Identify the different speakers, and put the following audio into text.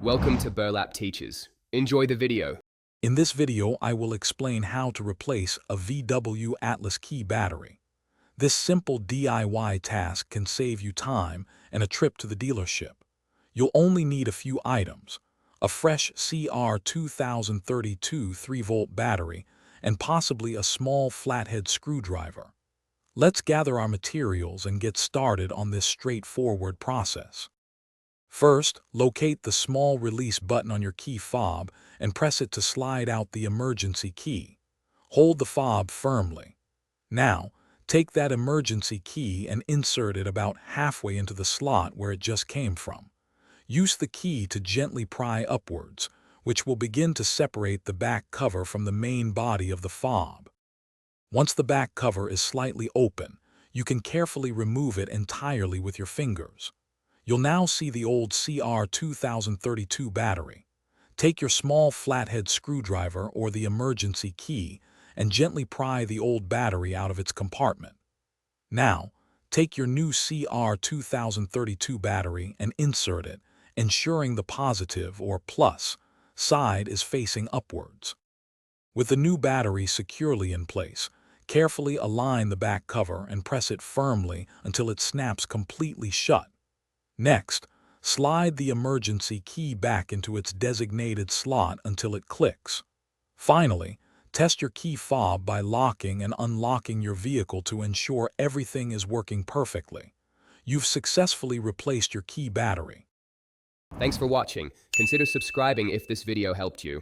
Speaker 1: Welcome to Burlap Teachers. Enjoy the video.
Speaker 2: In this video, I will explain how to replace a VW Atlas key battery. This simple DIY task can save you time and a trip to the dealership. You'll only need a few items: a fresh CR2032 3-volt battery and possibly a small flathead screwdriver. Let's gather our materials and get started on this straightforward process. First, locate the small release button on your key fob and press it to slide out the emergency key. Hold the fob firmly. Now, take that emergency key and insert it about halfway into the slot where it just came from. Use the key to gently pry upwards, which will begin to separate the back cover from the main body of the fob. Once the back cover is slightly open, you can carefully remove it entirely with your fingers. You'll now see the old CR2032 battery. Take your small flathead screwdriver or the emergency key and gently pry the old battery out of its compartment. Now, take your new CR2032 battery and insert it, ensuring the positive or plus side is facing upwards. With the new battery securely in place, carefully align the back cover and press it firmly until it snaps completely shut. Next, slide the emergency key back into its designated slot until it clicks. Finally, test your key fob by locking and unlocking your vehicle to ensure everything is working perfectly. You've successfully replaced your key battery.
Speaker 1: Thanks for watching. Consider subscribing if this video helped you.